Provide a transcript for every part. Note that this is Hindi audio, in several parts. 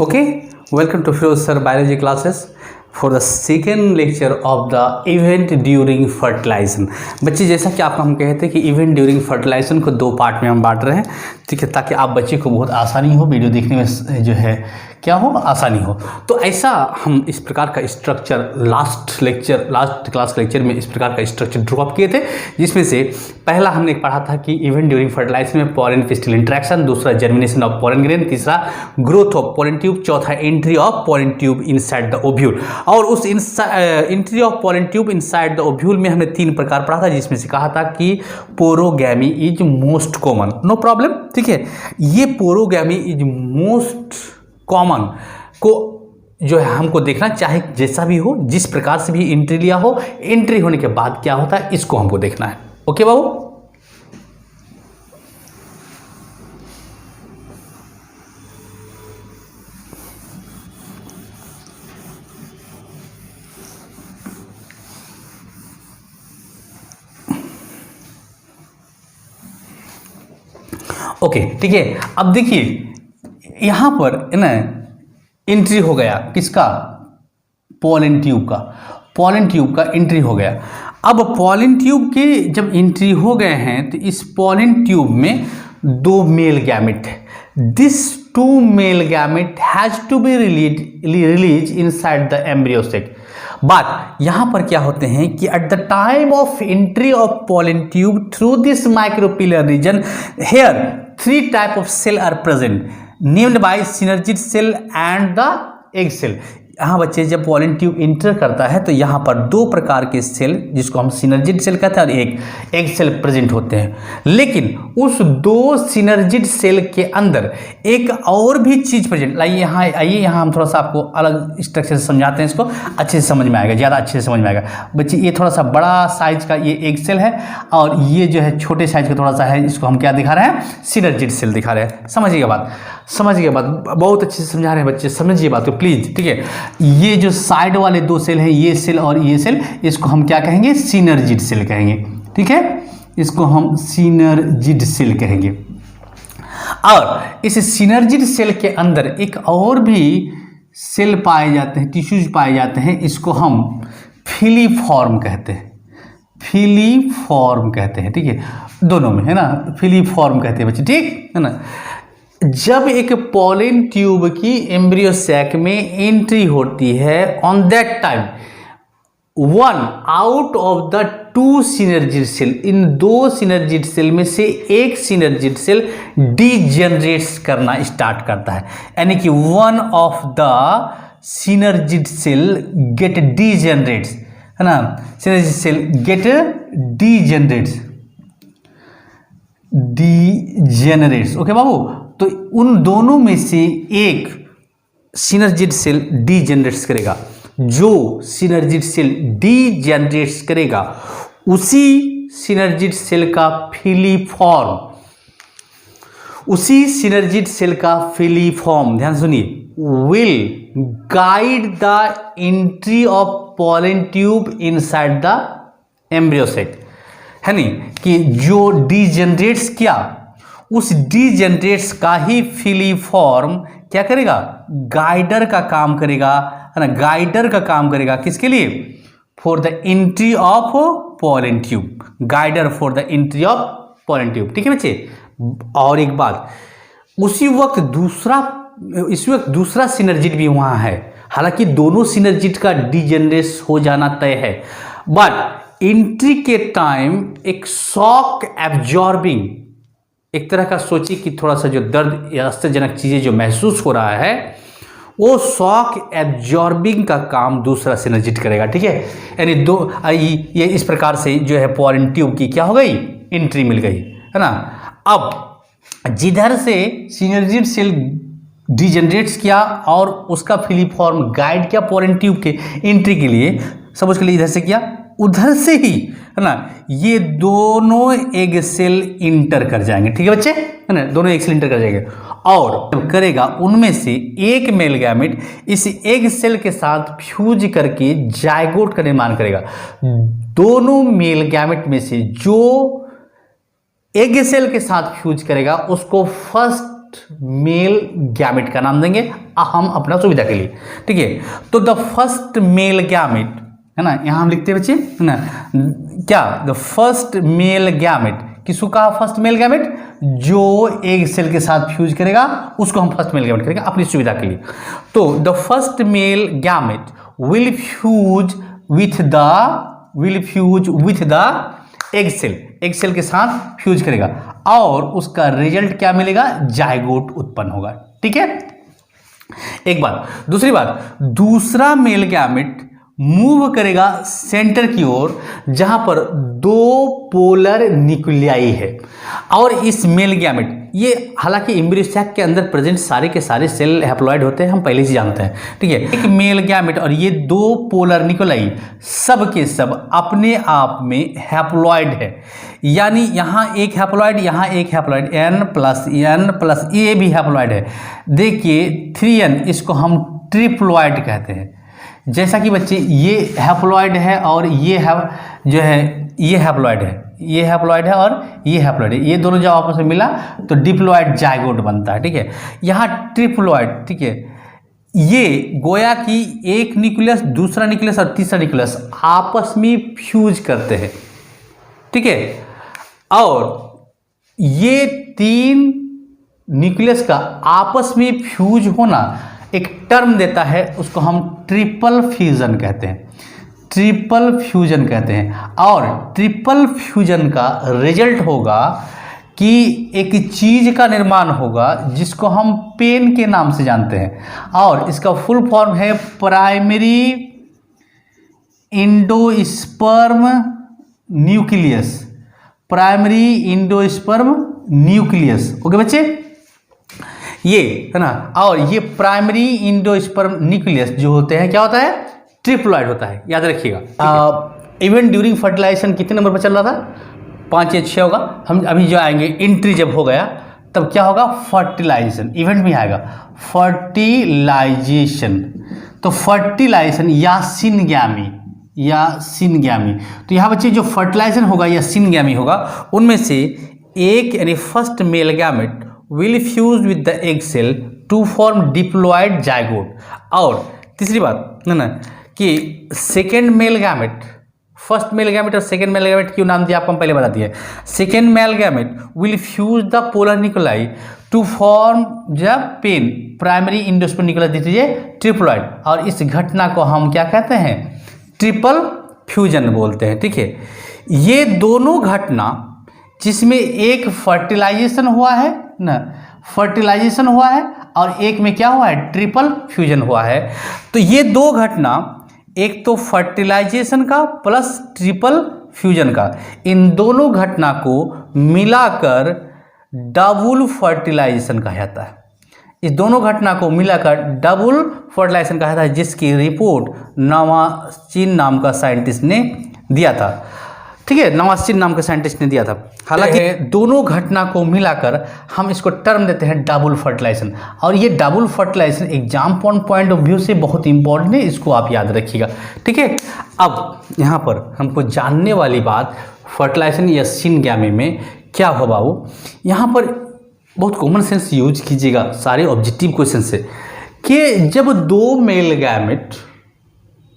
Okay, welcome to Firoz Sir Biology classes for the second lecture of the event during fertilization। बच्चे जैसा कि आपको हम कहते हैं कि इवेंट ड्यूरिंग फर्टिलाइजेशन को दो पार्ट में हम बांट रहे हैं, ठीक है, ताकि आप बच्चे को बहुत आसानी हो, वीडियो देखने में जो है क्या हो, आसानी हो। तो ऐसा हम इस प्रकार का स्ट्रक्चर लास्ट क्लास लेक्चर में इस प्रकार का स्ट्रक्चर ड्रॉप किए थे, जिसमें से पहला हमने पढ़ा था कि इवेंट ड्यूरिंग फर्टिलाइजेशन में पॉलन पिस्टिल इंटरेक्शन, दूसरा जर्मिनेशन ऑफ पॉलन ग्रेन, तीसरा ग्रोथ ऑफ पॉलन ट्यूब, चौथा entry of pollen tube inside the ovule. और उस entry of pollen tube inside the ovule में हमने तीन प्रकार पढ़ा था, जिसमें से कहा था कि porogamy is most common, no problem, ठीक है। ये पोरोगैमी इज मोस्ट कॉमन को जो है हमको देखना, चाहे जैसा भी हो, जिस प्रकार से भी एंट्री लिया हो, एंट्री होने के बाद क्या होता है इसको हमको देखना है। ओके बाबू, ओके, ठीक है। अब देखिए यहां पर ना एंट्री हो गया किसका, पॉलन ट्यूब का, पॉलन ट्यूब का एंट्री हो गया। अब पॉलन ट्यूब के जब एंट्री हो गए हैं तो इस पॉलन ट्यूब में दो मेल गैमेट है। This two male gamete has to be release inside the embryo sac. But यहां पर क्या होते हैं कि at the time of entry of pollen tube through this micropylar region here three type of cell are present named by synergid cell and the egg cell. यहाँ बच्चे जब पॉलन ट्यूब इंटर करता है तो यहाँ पर दो प्रकार के सेल, जिसको हम सिनर्जिड सेल कहते हैं, और एक एग सेल प्रेजेंट होते हैं। लेकिन उस दो सिनर्जिड सेल के अंदर एक और भी चीज़ प्रेजेंट, आइए यहाँ हम थोड़ा सा आपको अलग स्ट्रक्चर से समझाते हैं, इसको अच्छे से समझ में आएगा, ज़्यादा अच्छे से समझ में आएगा। बच्चे ये थोड़ा सा बड़ा साइज का ये एग सेल है, और ये जो है छोटे साइज का थोड़ा सा है, इसको हम क्या दिखा रहे हैं, सिनर्जिड सेल दिखा रहे हैं। समझिएगा बात, बहुत अच्छे से समझा रहे हैं बच्चे, समझिए बात को प्लीज, ठीक है। ये जो साइड वाले दो सेल हैं, ये सेल और ये सेल, इसको हम क्या कहेंगे, सिनर्जिड सेल कहेंगे, ठीक है, इसको हम सिनर्जिड सेल कहेंगे। और इस सिनर्जिड सेल के अंदर एक और भी सेल पाए जाते हैं, टिश्यूज पाए जाते हैं, इसको हम फिलीफॉर्म कहते हैं, फिलीफॉर्म कहते हैं, ठीक है, दोनों में है ना, फिलीफॉर्म कहते हैं बच्चे, ठीक है ना। जब एक पॉलन ट्यूब की एम्ब्रियो सैक में एंट्री होती है, on that time one out of the two synergid cell, इन दो सिनर्जिड सेल में से एक सिनर्जिड सेल डीजेनरेट्स करना स्टार्ट करता है, यानी कि one of the synergid cell get degenerates, है ना, synergid cell get degenerates, okay बाबू। तो उन दोनों में से एक सिनर्जिड सेल डीजेनरेट्स करेगा, जो सिनर्जिड सेल डीजेनरेट्स करेगा उसी सिनर्जिड सेल का फिलीफॉर्म, ध्यान सुनिए, will guide the entry of pollen tube inside the embryo सेक, है नहीं, कि जो डीजेनरेट्स किया उस डीजेनरेट्स का ही फिलीफॉर्म क्या करेगा, गाइडर का काम करेगा, है ना, गाइडर का काम करेगा किसके लिए, for the entry of pollen tube, guider for the entry of pollen tube, ठीक है बच्चे। और एक बात, इस वक्त दूसरा सिनर्जिड भी वहां है, हालांकि दोनों सिनर्जिड का डीजेनरेट हो जाना तय है, बट एंट्री के टाइम एक शॉक एब्जॉर्बिंग, एक तरह का सोचिए कि थोड़ा सा जो दर्द या आश्चर्यजनक चीज़ें जो महसूस हो रहा है, वो शॉक एब्जॉर्बिंग का काम दूसरा सिनर्जिड करेगा, ठीक है। यानी ये इस प्रकार से जो है पॉलन ट्यूब की क्या हो गई, एंट्री मिल गई, है ना। अब जिधर से सिनर्जिड सेल डीजेनरेट्स किया और उसका फिलीफॉर्म गाइड किया पॉलन ट्यूब के एंट्री के लिए, सब उसके लिए इधर से किया, उधर से ही, है ना, ये दोनों एग सेल इंटर कर जाएंगे, ठीक है बच्चे, है ना, दोनों एग सेल इंटर कर जाएंगे, और जब करेगा उनमें से एक मेल गैमेट इस एग सेल के साथ फ्यूज करके जायगोट का निर्माण करेगा। दोनों मेल गैमेट में से जो एग सेल के साथ फ्यूज करेगा उसको फर्स्ट मेल गैमेट का नाम देंगे हम अपना सुविधा के लिए, ठीक है। तो द फर्स्ट मेल गैमेट है ना, यहाँ हम लिखते हैं बच्चे है ना, क्या द फर्स्ट मेल गैमेट, किसको कहा फर्स्ट मेल गैमेट, जो एग सेल के साथ फ्यूज करेगा उसको हम फर्स्ट मेल गैमेट करेंगे अपनी सुविधा के लिए। तो the first male gamete will fuse with the egg cell के साथ फ्यूज करेगा और उसका रिजल्ट क्या मिलेगा, जाइगोट उत्पन्न होगा, ठीक है। एक बात। दूसरी बात, दूसरा मेल गैमेट मूव करेगा सेंटर की ओर जहां पर दो पोलर न्यूक्लियाई है और इस मेल गैमेट, ये हालांकि एम्ब्रियो सैक के अंदर प्रेजेंट सारे के सारे सेल हैप्लॉइड होते हैं, हम पहले से जानते हैं, ठीक है। एक मेल गैमेट और ये दो पोलर न्यूक्लियाई सब के सब अपने आप में हैप्लॉइड है, यानी यहाँ एक हैप्लॉइड, यहाँ एक हैप्लॉइड, n+n+, ये भी हैप्लॉइड है। देखिए 3n, इसको हम ट्रिप्लॉइड कहते हैं। जैसा कि बच्चे ये हैप्लॉइड है और ये जो है ये हैप्लॉइड है, ये हैप्लॉइड है और ये हैप्लॉइड है, ये दोनों जब आपस में मिला तो डिप्लॉइड जाइगोट बनता है, ठीक है। यहाँ ट्रिप्लॉइड, ठीक है, ये गोया कि एक न्यूक्लियस दूसरा न्यूक्लियस और तीसरा न्यूक्लियस आपस में फ्यूज करते हैं, ठीक है। और ये तीन न्यूक्लियस का आपस में फ्यूज होना एक टर्म देता है, उसको हम ट्रिपल फ्यूजन कहते हैं, ट्रिपल फ्यूजन कहते हैं। और ट्रिपल फ्यूजन का रिजल्ट होगा कि एक चीज का निर्माण होगा जिसको हम पेन के नाम से जानते हैं और इसका फुल फॉर्म है primary endosperm nucleus, primary endosperm nucleus, okay बच्चे, ये है ना। और ये प्राइमरी इंडोस्पर्म न्यूक्लियस जो होते हैं क्या होता है, ट्रिप्लॉइड होता है, याद रखिएगा। इवेंट ड्यूरिंग फर्टिलाइजेशन कितने नंबर पर चल रहा था, 5 या 6 होगा। हम अभी जो आएंगे इंट्री जब हो गया तब क्या होगा, फर्टिलाइजेशन इवेंट में आएगा, फर्टिलाइजेशन। तो फर्टिलाइजेशन या सिनगैमी, तो यहाँ बच्चे जो फर्टिलाइजेशन होगा या सिनगैमी होगा उनमें से एक यानी first male gamete will fuse with the egg cell to form diploid zygote। और तीसरी बात ना कि second male gamete, first male gamete और सेकेंड मेल गैमेट क्यों नाम दिया आपको हम पहले बता दिए। Second male gamete will fuse the polar nuclei to form the pen primary endosperm nucleus, this is a triploid. और इस घटना को हम क्या कहते हैं, ट्रिपल फ्यूजन बोलते हैं, ठीक है। ये दोनों घटना जिसमें एक फर्टिलाइजेशन हुआ है ना, फर्टिलाइजेशन हुआ है और एक में क्या हुआ है, ट्रिपल फ्यूजन हुआ है। तो ये दो घटना, एक तो फर्टिलाइजेशन का प्लस ट्रिपल फ्यूजन का, इन दोनों घटना को मिलाकर डबल फर्टिलाइजेशन कहा जाता है। इस दोनों घटना को मिलाकर डबल फर्टिलाइजेशन कहा जाता है, जिसकी रिपोर्ट नवास्चिन नाम का साइंटिस्ट ने दिया था, ठीक है, नवास्चिन नाम के साइंटिस्ट ने दिया था। हालांकि दोनों घटना को मिलाकर हम इसको टर्म देते हैं डबल फर्टिलाइजेशन। और ये double fertilization exam point of view से बहुत इंपॉर्टेंट है, इसको आप याद रखिएगा, ठीक है। अब यहाँ पर हमको जानने वाली बात, फर्टिलाइजेशन या सिनगैमी में क्या हो बाबू, यहाँ पर बहुत कॉमन सेंस यूज कीजिएगा सारे ऑब्जेक्टिव क्वेश्चन से, कि जब दो मेल गैमेट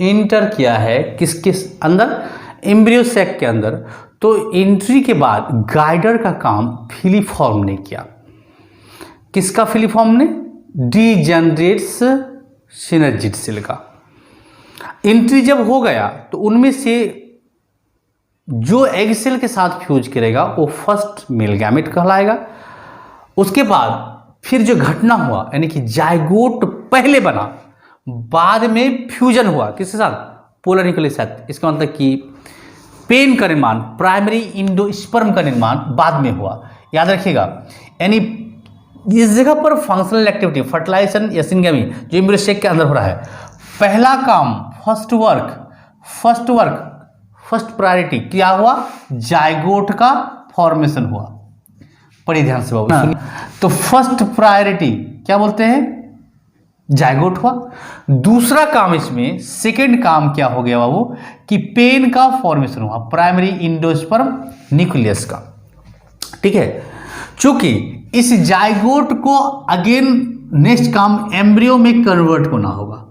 इंटर किया है किसके अंदर, एम्ब्रियो सैक के अंदर, तो एंट्री के बाद गाइडर का काम फिलीफॉर्म ने किया। किसका फिलीफॉर्म ने, डीजेनरेट्स सिनर्जिड सेल का। एंट्री जब हो गया तो उनमें से जो एग सेल के साथ फ्यूज करेगा वो फर्स्ट मेल गैमेट कहलाएगा। उसके बाद फिर जो घटना हुआ यानी कि जाइगोट पहले बना, बाद में फ्यूजन हुआ किसके साथ, पोलर न्यूक्लियस के साथ। इसका मतलब कि पेन का निर्माण, प्राइमरी इंडोस्पर्म का निर्माण बाद में हुआ, याद रखिएगा। यानी इस जगह पर फंक्शनल एक्टिविटी फर्टिलाइजेशन या सिनगैमी जो एम्ब्रियो सैक के अंदर हो रहा है, पहला काम फर्स्ट प्रायोरिटी क्या हुआ, जाइगोट का फॉर्मेशन हुआ। पढ़िए ध्यान से बाबू। तो फर्स्ट प्रायोरिटी क्या बोलते हैं, जाइगोट हुआ। दूसरा काम इसमें सेकंड काम क्या हो गया बाबू, कि पेन का फॉर्मेशन हुआ, प्राइमरी इंडोस्पर्म न्यूक्लियस का, ठीक है। चूंकि इस जाइगोट को अगेन नेक्स्ट काम एम्ब्रियो में कन्वर्ट होना होगा,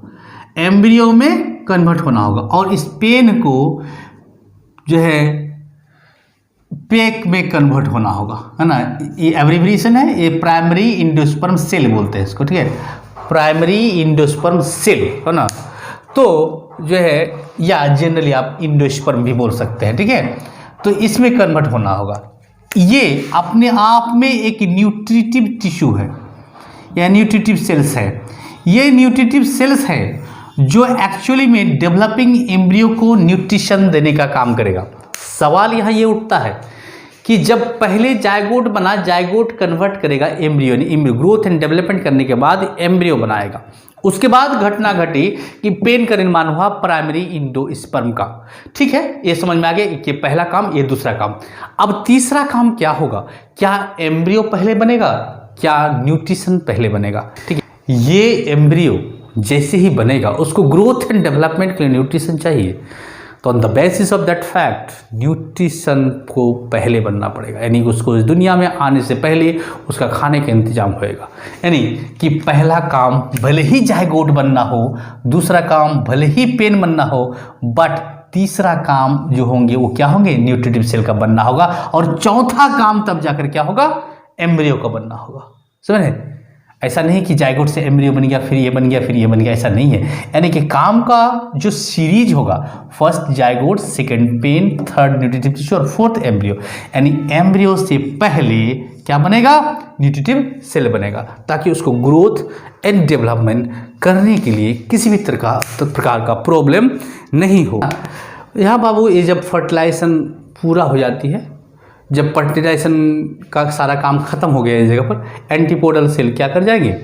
एम्ब्रियो में कन्वर्ट होना होगा, और इस पेन को जो है पेक में कन्वर्ट होना होगा, है ना। ये एब्रिविएशन है, ये प्राइमरी इंडोस्पर्म सेल बोलते हैं इसको, ठीक है, प्राइमरी इंडोस्पर्म सेल, है ना। तो जो है या जनरली आप इंडोस्पर्म भी बोल सकते हैं, ठीक है। तो इसमें कन्वर्ट होना होगा। ये अपने आप में एक न्यूट्रिटिव टिश्यू है या न्यूट्रिटिव सेल्स है। ये न्यूट्रिटिव सेल्स है जो एक्चुअली में डेवलपिंग एम्ब्रियो को न्यूट्रिशन देने का काम करेगा। सवाल यहाँ ये उठता है कि जब पहले जाइगोट बना, जाइगोट कन्वर्ट करेगा एम्ब्रियो ने, एम्ब्रियो ग्रोथ एंड डेवलपमेंट करने के बाद एम्ब्रियो बनाएगा। उसके बाद घटना घटी कि पेन का निर्माण हुआ प्राइमरी इंडोस्पर्म का, ठीक है। ये समझ में आ गया कि पहला काम, ये दूसरा काम। अब तीसरा काम क्या होगा? क्या एम्ब्रियो पहले बनेगा, क्या न्यूट्रिशन पहले बनेगा, ठीक है। ये एम्ब्रियो जैसे ही बनेगा उसको ग्रोथ एंड डेवलपमेंट के लिए न्यूट्रिशन चाहिए। तो on the basis of that fact nutrition को पहले बनना पड़ेगा, यानी उसको इस दुनिया में आने से पहले उसका खाने का इंतजाम होएगा। यानी कि पहला काम भले ही जाइगोट बनना हो, दूसरा काम भले ही पेन बनना हो, बट तीसरा काम जो होंगे वो क्या होंगे? न्यूट्रिटिव सेल का बनना होगा। और चौथा काम तब जाकर क्या होगा? एम्ब्रियो का बनना होगा। समझे? ऐसा नहीं कि जाइगोट से एम्ब्रियो बन गया, फिर ये बन गया, फिर ये बन गया, ऐसा नहीं है। यानी कि काम का जो सीरीज होगा, first zygote, second pen, third nutritive tissue और फोर्थ एम्ब्रियो, यानी एम्ब्रियो से पहले क्या बनेगा? न्यूट्रिटिव सेल बनेगा, ताकि उसको ग्रोथ एंड डेवलपमेंट करने के लिए किसी भी प्रकार का प्रॉब्लम नहीं हो। यहाँ बाबू ये जब फर्टिलाइजेशन पूरा हो जाती है, जब फर्टिलाइजेशन का सारा काम खत्म हो गया इस जगह पर, एंटीपोडल सेल क्या कर जाएंगे?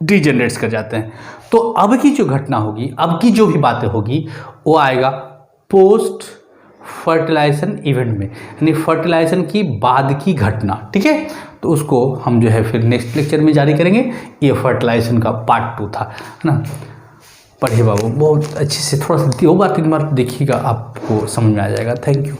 डीजेनरेट्स कर जाते हैं। तो अब की जो घटना होगी, अब की जो भी बातें होगी, वो आएगा पोस्ट फर्टिलाइजेशन इवेंट में, यानी फर्टिलाइजेशन की बाद की घटना, ठीक है। तो उसको हम जो है फिर नेक्स्ट लेक्चर में जारी करेंगे। ये फर्टिलाइजेशन का पार्ट 2 था, है ना। पढ़िए बाबू बहुत अच्छे से, थोड़ा सा 2 बार 3 बार देखिएगा, आपको समझ में आ जाएगा। Thank you.